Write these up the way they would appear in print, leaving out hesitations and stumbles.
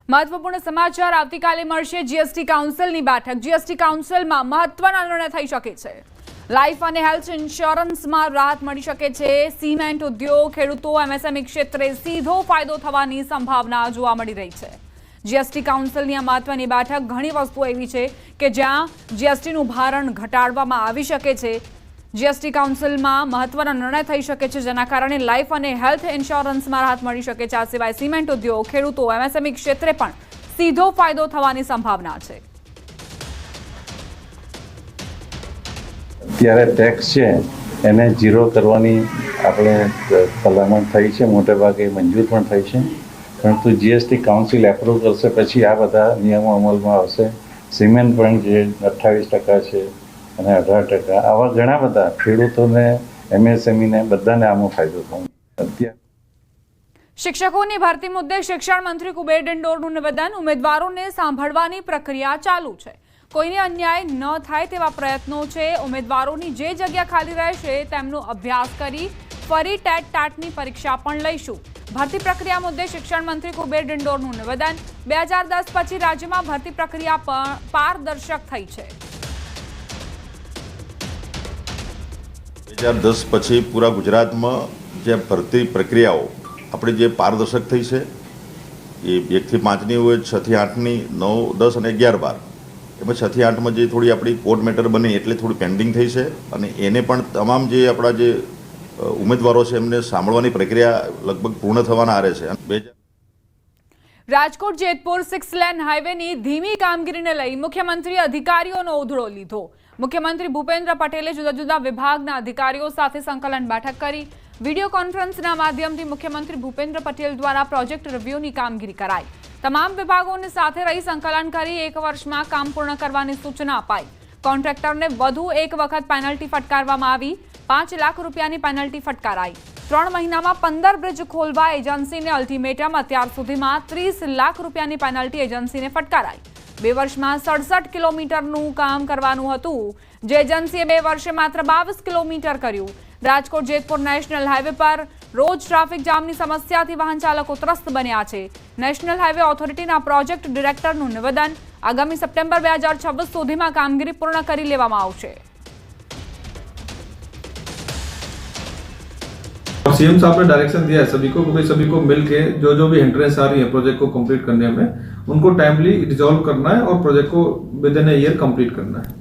મહત્વપૂર્ણ સમાચાર આવતીકાલે મળશે જીએસટી કાઉન્સિલની બેઠક। જીએસટી કાઉન્સિલમાં મહત્વના નિર્ણય થઈ શકે છે। લાઈફ અને હેલ્થ ઇન્સ્યોરન્સમાં રાહત મળી શકે છે। સિમેન્ટ ઉદ્યોગ, ખેડૂતો, એમએસએમઈ ક્ષેત્રે સીધો ફાયદો થવાની સંભાવના જોવા મળી રહી છે। જીએસટી કાઉન્સિલની આ મહત્વની બેઠક ઘણી વસ્તુઓ એવી છે કે જ્યાં જીએસટીનું ભારણ ઘટાડવામાં આવી શકે છે। જીએસટી કાઉન્સિલમાં મહત્વના નિર્ણય થઈ શકે છે, જેના કારણે લાઈફ અને હેલ્થ ઇન્સ્યોરન્સમાં રાહત મળી શકે છે। આ સિવાય સિમેન્ટ ઉદ્યોગ, ખેડૂતો, એમએસએમઈ ક્ષેત્રે પણ સીધો ફાયદો થવાની સંભાવના છે। અત્યારે ટેક્સ છે એને ઝીરો કરવાની આપણે ભલામણ થઈ છે, મોટે ભાગે મંજૂર પણ થઈ છે, પરંતુ જીએસટી કાઉન્સિલ એપ્રૂવ કરશે પછી આ બધા નિયમો અમલમાં આવશે। સિમેન્ટ પણ જે 28% છે અને 18%, આવા ઘણા બધા ખેડૂતોને, એમએસએમઈને બધાને આમાં ફાયદો થશે। શિક્ષકોની ભરતી મુદ્દે શિક્ષણ મંત્રી કુબેર ડિંડોરનું નિવેદન। ઉમેદવારોને સાંભળવાની પ્રક્રિયા ચાલુ છે, કોઈને અન્યાય ન થાય તેવા પ્રયત્નો છે। ઉમેદવારોની જે જગ્યા ખાલી રહેશે તેમનો અભ્યાસ કરી ફરી ટેટની પરીક્ષા પણ લઈશું। ભરતી પ્રક્રિયા મુદ્દે શિક્ષણ મંત્રી કુબેર ડિંડોરનું નિવેદન। 2010 પછી રાજ્યમાં ભરતી પ્રક્રિયા પારદર્શક થઈ છે। 2010 પછી પૂરા ગુજરાતમાં જે ભરતી પ્રક્રિયાઓ આપણી જે પારદર્શક થઈ છે એ 1 થી 5ની હોય, 6 થી 8ની, 9, 10 અને 11, 12 એમાં 6 થી 8માં જે થોડી આપણી કોર્ટ મેટર બની એટલે થોડી પેન્ડિંગ થઈ છે અને એને પણ તમામ જે આપણા જે ઉમેદવારો છે એમને સાંભળવાની પ્રક્રિયા લગભગ પૂર્ણ થવાના આરે છે। રાજકોટ જેતપુર 6 લેન હાઈવેની ધીમી કામગીરીને લઈ મુખ્યમંત્રી અધિકારીઓનો ઉધડો લીધો। મુખ્યમંત્રી ભૂપેન્દ્ર પટેલે જુદા જુદા વિભાગના અધિકારીઓ સાથે સંકલન બેઠક કરી। વિડીયો કોન્ફરન્સના માધ્યમથી મુખ્યમંત્રી ભૂપેન્દ્ર પટેલ દ્વારા પ્રોજેક્ટ રિવ્યુની કામગીરી કરાઈ। તમામ વિભાગોને સાથે રહી સંકલન કરી 1 વર્ષમાં કામ પૂર્ણ કરવાની સૂચના અપાઈ। કોન્ટ્રાક્ટરને વધુ એક વખત પેનલ્ટી ફટકારવામાં આવી। 5 લાખ રૂપિયાની પેનલ્ટી ફટકારાઈ। 3 મહિનામાં 15 બ્રિજ ખોલવા એજન્સીને અલ્ટિમેટમ। અત્યાર સુધીમાં 30 લાખ રૂપિયાની પેનલ્ટી એજન્સીને ફટકારાઈ। 2 વર્ષમાં 67 કિલોમીટરનું કામ કરવાનું હતું, જે એજન્સીએ 2 વર્ષે માત્ર 22 કિલોમીટર કર્યું। રાજકોટ જેતપુર નેશનલ હાઈવે પર રોજ ટ્રાફિક જામની સમસ્યાથી વાહન ચાલકો ત્રસ્ત બન્યા છે। નેશનલ હાઈવે ઓથોરિટીના પ્રોજેક્ટ ડિરેક્ટરનું નિવેદન। આગામી સપ્ટેમ્બર 2026 સુધીમાં કામગીરી પૂર્ણ કરી લેવામાં આવશે। सीएम साहब ने डायरेक्शन दिया है सभी को मिलके जो भी हिंड्रेंस आ रही है प्रोजेक्ट को कंप्लीट करने में, उनको टाइमली रिजॉल्व करना है और प्रोजेक्ट को विद इन ईयर कंप्लीट करना है।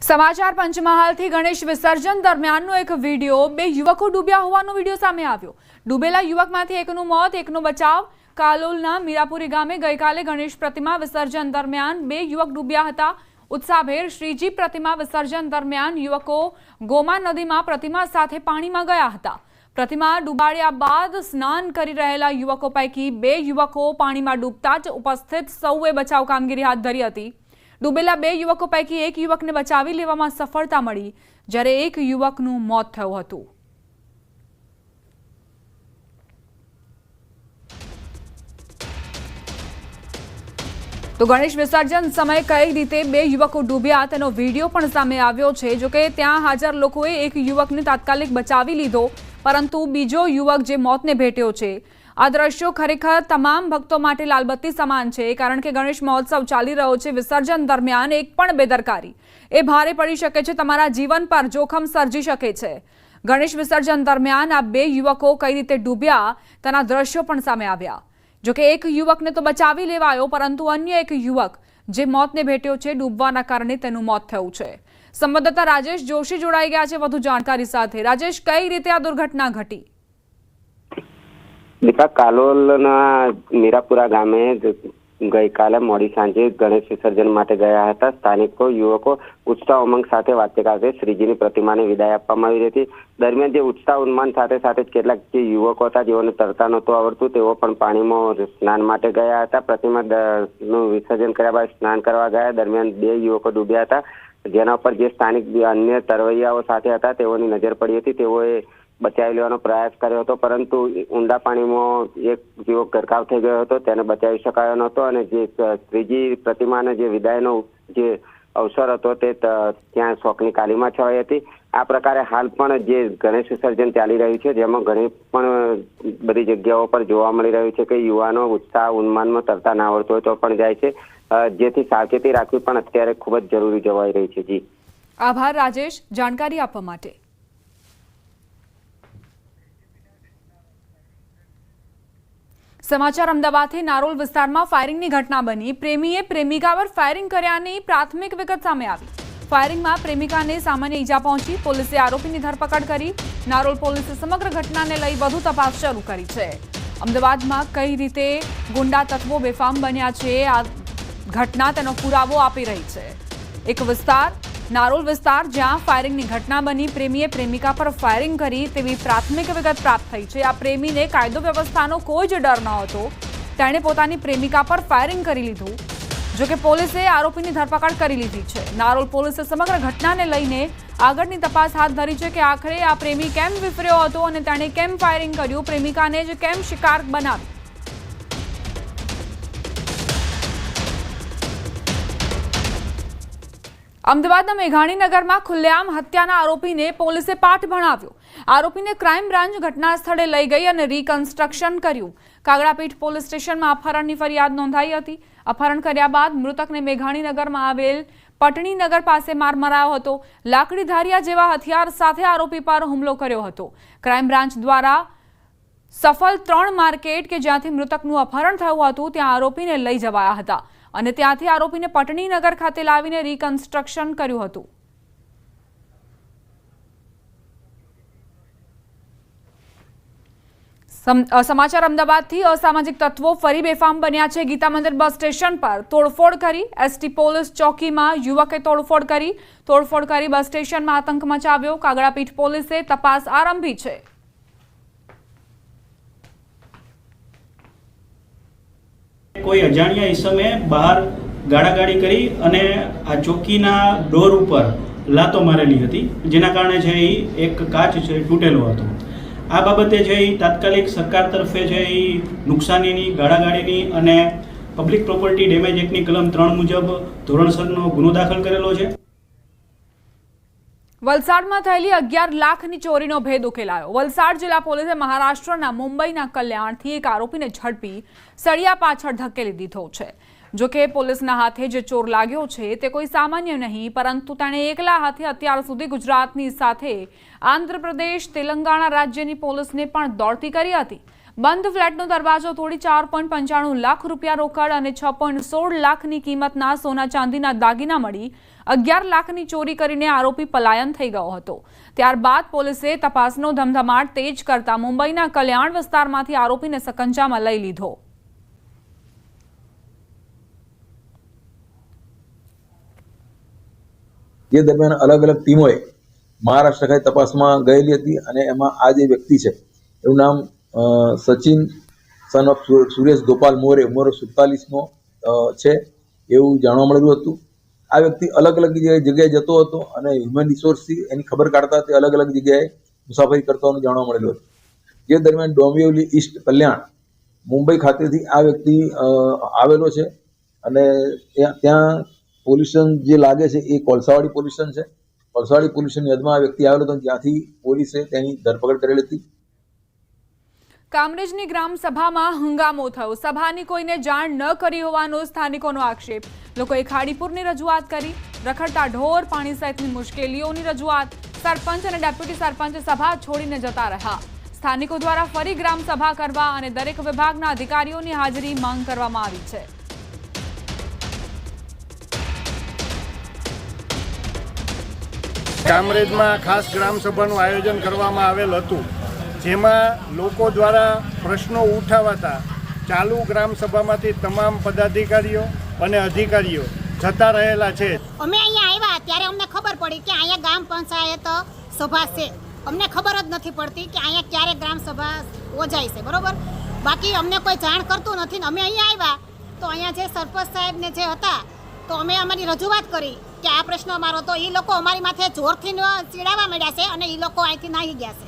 સમાચાર પંચમહાલથી ગણેશ વિસર્જન દરમિયાનનો એક વિડીયો। 2 યુવકો ડૂબ્યા હોવાનો વિડીયો સામે આવ્યો। ડૂબેલા યુવકમાંથી એકનું મોત, એકનો બચાવ। કાલોલના મીરાપુરી ગામે ગઈકાલે ગણેશ પ્રતિમા વિસર્જન દરમિયાન 2 યુવક ડૂબ્યા હતા। ઉત્સાહભેર શ્રીજી પ્રતિમા વિસર્જન દરમિયાન યુવકો ગોમા નદીમાં પ્રતિમા સાથે પાણીમાં ગયા હતા। પ્રતિમા ડૂબાડ્યા બાદ સ્નાન કરી રહેલા યુવકો પૈકી 2 યુવકો પાણીમાં ડૂબતા જ ઉપસ્થિત સૌએ બચાવ કામગીરી હાથ ધરી હતી। ડૂબેલા 2 યુવકો પૈકી એક યુવકને બચાવી લેવામાં સફળતા મળી, જ્યારે એક યુવકનું મોત થયું હતું। તો ગણેશ વિસર્જન સમયે કઈ રીતે 2 યુવકો ડૂબ્યા તેનો વિડીયો પણ સામે આવ્યો છે। જોકે ત્યાં હાજર લોકોએ એક યુવકને તાત્કાલિક બચાવી લીધો, પરંતુ બીજો યુવક જે મોતને ભેટ્યો છે। આ દ્રશ્યો ખરેખર તમામ ભક્તો માટે લાલબત્તી સમાન છે, કારણ કે ગણેશ મહોત્સવ ચાલી રહ્યો છે। વિસર્જન દરમિયાન એક પણ બેદરકારી એ ભારે પડી શકે છે, તમારા જીવન પર જોખમ સર્જી શકે છે। ગણેશ વિસર્જન દરમિયાન આ 2 યુવકો કઈ રીતે ડૂબ્યા તેના દ્રશ્યો પણ સામે આવ્યા। જોકે એક યુવકને તો બચાવી લેવાયો, પરંતુ અન્ય એક યુવક જે મોતને ભેટ્યો છે, ડૂબવાના કારણે તેનું મોત થયું છે। સંવાદદાતા રાજેશ જોશી જોડાઈ ગયા છે વધુ જાણકારી સાથે। રાજેશ, કઈ રીતે આ દુર્ઘટના ઘટી? દીપા, કાલોલના મીરાપુરા ગામે ગઈકાલે મોડી સાંજે ગણેશ વિસર્જન માટે ગયા હતા। સ્થાનિકો યુવકો ઉત્સાહ ઉમંગ સાથે વાત્યકારે શ્રીજીની પ્રતિમાને વિદાય આપવામાં આવી હતી। દરમિયાન જે ઉત્સાહ ઉન્માન સાથે સાથે કેટલાક જે યુવકો હતા જેઓને તરતા નહોતું આવડતું, તેઓ પણ પાણીમાં સ્નાન માટે ગયા હતા। પ્રતિમાનું વિસર્જન કર્યા બાદ સ્નાન કરવા ગયા દરમિયાન 2 યુવકો ડૂબ્યા હતા, જેના પર જે સ્થાનિક અન્ય તરવૈયાઓ સાથે હતા તેઓની નજર પડી હતી। તેઓએ બચાવી લેવાનો પ્રયાસ કર્યો હતો, પરંતુ ઊંડા પાણીમાં એક યુવક ગરકાવ થઈ ગયો હતો, તેને બચાવી શકાયો નહોતો અને જે શ્રીજી પ્રતિમાને જે વિદાયનો જે અવસર હતો તે ત્યાં શોકની કાલીમાં છવાઈ હતી। આ પ્રકારે હાલ પણ જે ગણેશ વિસર્જન ચાલી રહ્યું છે જેમાં ઘણી પણ બધી જગ્યાઓ પર જોવા મળી રહ્યું છે કે યુવાનો ઉત્સાહ ઉન્માદમાં તરતા ના આવડતું હોય તો પણ જાય છે, જેથી સાવચેતી રાખવી પણ અત્યારે ખૂબ જ જરૂરી જવાઈ રહી છે. જી આભાર રાજેશ જાણકારી આપવા માટે. સમાચાર અમદાવાદથી નારોલ વિસ્તારમાં ફાયરિંગની ઘટના બની. પ્રેમીએ પ્રેમિકા પર ફાયરિંગ કર્યાની પ્રાથમિક વિગત સામે આવી. ફાયરિંગમાં પ્રેમિકાને સામાન્ય ઈજા પહોંચી. પોલીસે આરોપીની ધરપકડ કરી. નારોલ પોલીસે સમગ્ર ઘટનાને લઈ વધુ તપાસ શરૂ કરી છે. અમદાવાદમાં કઈ રીતે ગુંડા તત્વો બેફામ બન્યા છે આ ઘટના તેનો પુરાવો આપી રહી છે. એક વિસ્તાર નારોલ વિસ્તાર જ્યાં ફાયરિંગની ઘટના બની. પ્રેમીએ પ્રેમિકા પર ફાયરિંગ કરી તેવી પ્રાથમિક વિગત પ્રાપ્ત થઈ છે. આ પ્રેમીને કાયદો વ્યવસ્થાનો કોઈ જ ડર ન હતો. તેણે પોતાની પ્રેમિકા પર ફાયરિંગ કરી લીધું. જોકે પોલીસે આરોપીની ધરપકડ કરી લીધી છે. નારોલ પોલીસે સમગ્ર ઘટનાને લઈને આગળની તપાસ હાથ ધરી છે કે આખરે આ પ્રેમી કેમ વિફર્યો હતો અને તેણે કેમ ફાયરિંગ કર્યું, પ્રેમિકાને જ કેમ શિકાર બનાવી. અમદાવાદના મેઘાણીનગરમાં ખુલ્લેઆમ હત્યાના આરોપીને પોલીસે પાઠ ભણાવ્યો. આરોપીને ક્રાઇમ બ્રાન્ચ ઘટના સ્થળે લઈ ગઈ અને રિકન્સ્ટ્રક્શન કર્યું. કાગડાપીઠ પોલીસ સ્ટેશનમાં અપહરણની ફરિયાદ નોંધાઈ હતી. અપહરણ કર્યા બાદ મૃતકને મેઘાણીનગરમાં આવેલ પટણીનગર પાસે માર મરાયો હતો. લાકડી ધારિયા જેવા હથિયાર સાથે આરોપી પર હુમલો કર્યો હતો. ક્રાઇમ બ્રાન્ચ દ્વારા સફલ 3 માર્કેટ કે જ્યાંથી મૃતકનું અપહરણ થયું હતું ત્યાં આરોપીને લઈ જવાયા હતા અને ત્યાંથી આરોપીને પટણીનગર ખાતે લાવીને રિકન્સ્ટ્રક્શન કર્યું હતું. સમાચાર અમદાવાદથી અસામાજિક તત્વો ફરી બેફામ બન્યા છે. ગીતા મંદિર બસ સ્ટેશન પર તોડફોડ કરી. એસટી પોલીસ ચોકીમાં યુવકે તોડફોડ કરી બસ સ્ટેશનમાં આતંક મચાવ્યો. કાગડાપીઠ પોલીસે તપાસ આરંભી છે. કોઈ અજાણ્યા ઈસમે બહાર ગાડાગાડી કરી અને આ ચોકીના ડોર ઉપર લાતો મારેલી હતી, જેના કારણે છે એ એક કાચ છે તૂટેલો હતો. આ બાબતે છે એ તાત્કાલિક સરકાર તરફે છે એ નુકસાનીની, ગાડાગાડીની અને પબ્લિક પ્રોપર્ટી ડેમેજ એક્ટની કલમ 3 મુજબ ધોરણસરનો ગુનો દાખલ કરેલો છે. વલસાડમાં થયેલી 11 લાખની ચોરીનો ભેદ ઉકેલાયો. વલસાડ જિલ્લા પોલીસે મહારાષ્ટ્રના મુંબઈના કલ્યાણથી એક આરોપીને ઝડપી સળિયા પાછળ ધકેલી દીધો છે. જોકે પોલીસના હાથે જે ચોર લાગ્યો છે તે કોઈ સામાન્ય નહીં, પરંતુ તેણે એકલા હાથે અત્યાર સુધી ગુજરાતની સાથે આંધ્રપ્રદેશ, તેલંગાણા રાજ્યની પોલીસને પણ દોડતી કરી હતી. બંધ ફ્લેટનો દરવાજો તોડી 4.95 લાખ રૂપિયા રોકડ અને 6.16 લાખની કિંમતના સોના ચાંદીના દાગીના મળી 11 લાખની ચોરી કરીને આરોપી પલાયન થઈ ગયો હતો. ત્યારબાદ પોલીસે તપાસનો ધમધમાટ તેજ કરતા મુંબઈના કલ્યાણ વિસ્તારમાંથી આરોપીને સકંજામાં લઈ લીધો. જે દરમિયાન અલગ અલગ ટીમોએ મહારાષ્ટ્ર ખાતે તપાસમાં ગયેલી હતી અને એમાં આ જે વ્યક્તિ છે એનું નામ સચિન સન ઓફ સુરેશ ગોપાલ મોરે, ઉંમર 47નો છે એવું જાણવા મળેલું હતું. આ વ્યક્તિ અલગ અલગ જગ્યાએ જતો હતો અને હ્યુમન રિસોર્સથી એની ખબર કાઢતા તે અલગ અલગ જગ્યાએ મુસાફરી કરતા હોવાનું જાણવા મળેલું હતું. જે દરમિયાન ડોંબિવલી ઈસ્ટ કલ્યાણ મુંબઈ ખાતેથી આ વ્યક્તિ આવેલો છે અને ત્યાં પોલીસ સ્ટેશન જે લાગે છે એ કોલસાવાડી પોલીસ સ્ટેશન છે. કોલસાવાડી પોલીસ સ્ટેશનની હદમાં આ વ્યક્તિ આવેલો હતો, જ્યાંથી પોલીસે તેની ધરપકડ કરેલી હતી. કામરેજની ગ્રામ સભામાં હંગામો થયો. સભાની કોઈને જાણ ન કરી હોવાનો સ્થાનિકોનો આક્ષેપ. લોકોએ ખાડીપુરની રજૂઆત કરી. રખડતા ઢોર, પાણી સહિતની મુશ્કેલીઓની રજૂઆત. સરપંચ અને ડેપ્યુટી સરપંચ સભા છોડીને જતા રહ્યા. સ્થાનિકો દ્વારા ફરી ગ્રામ સભા કરવા અને દરેક વિભાગના અધિકારીઓની હાજરી માંગ કરવામાં આવી છે. કામરેજમાં ખાસ ગ્રામસભાનું આયોજન કરવામાં આવેલ હતું, જેમાં લોકો દ્વારા પ્રશ્નો ઉઠાવાતા ચાલુ ગ્રામસભામાંથી તમામ પદાધિકારીઓ અને અધિકારીઓ જતા રહેલા છે. અમે અહીંયા આવ્યા ત્યારે અમને ખબર પડી કે અહીંયા ગ્રામ પંચાયત સભા છે. અમને ખબર જ નથી પડતી કે અહીંયા ક્યારે ગ્રામ સભા યોજાય છે, બરોબર. બાકી અમને કોઈ જાણ કરતું નથી ને અમે અહીંયા આવ્યા તો અહીંયા જે સરપંચ સાહેબ ને જે હતા તો અમે અમારી રજૂઆત કરી કે આ પ્રશ્ન અમારો, તો એ લોકો અમારી માથે જોરથી ચીડાવવા માંડ્યા છે અને એ લોકો અહીંથી નાહી ગયા છે.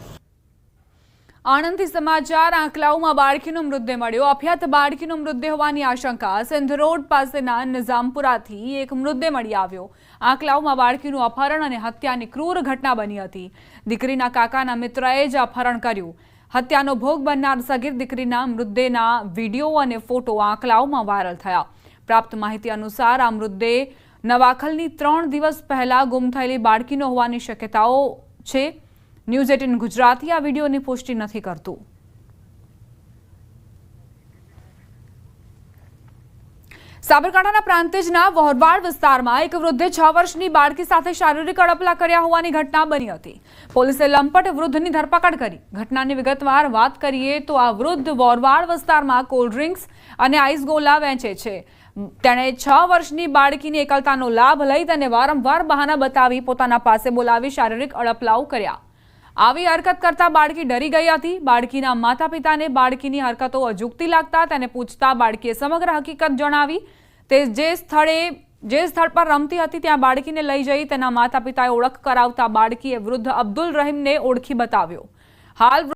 આણંદથી સમાચાર આંકલાવમાં બાળકીનો મૃતદેહ મળ્યો. અભ્યાત બાળકીનો મૃતદેહ હોવાની આશંકા. સિંધ રોડ પાસેના નિઝામપુરાથી એક મૃતદેહ મળી આવ્યો. આંકલાવમાં બાળકીનું અપહરણ અને હત્યાની ક્રૂર ઘટના બની હતી. દીકરીના કાકાના મિત્રએ જ અપહરણ કર્યું. હત્યાનો ભોગ બનનાર સગીર દીકરીના મૃતદેહના વિડીયો અને ફોટો આંકલાવમાં વાયરલ થયા. પ્રાપ્ત માહિતી અનુસાર આ મૃતદેહ નવાખલની 3 દિવસ પહેલા ગુમ થયેલી બાળકીનો હોવાની શક્યતાઓ છે. ન્યૂઝ 18 ગુજરાતી આ વિડીયોની પુષ્ટિ નથી કરતું. સાબરકાંઠાના પ્રાંતિજના વહોરવાડ વિસ્તારમાં એક વૃદ્ધે 6 વર્ષની બાળકી સાથે શારીરિક અડપલા કર્યા હોવાની ઘટના બની હતી. પોલીસે લંપટ વૃદ્ધની ધરપકડ કરી. ઘટનાની વિગતવાર વાત કરીએ તો આ વૃદ્ધ વહોરવાડ વિસ્તારમાં કોલ્ડ ડ્રિંક્સ અને આઈસ ગોલા વેચે છે. તેણે 6 વર્ષની બાળકીની એકલતાનો લાભ લઈ તેને વારંવાર બહાના બતાવી પોતાના પાસે બોલાવી શારીરિક અડપલાઓ કર્યા. આવી હરકત કરતા બાળકી ડરી ગઈ હતી. બાળકીના માતા પિતાને બાળકીની હરકતો અજુગતી લાગતા તેને પૂછતા બાળકીએ સમગ્ર હકીકત જણાવી. તે જે સ્થળ પર રમતી હતી ત્યાં બાળકીને લઈ જઈ તેના માતા પિતાએ ઓળખ કરાવતા બાળકીએ વૃદ્ધ અબ્દુલ રહીમને ઓળખી બતાવ્યો. હાલ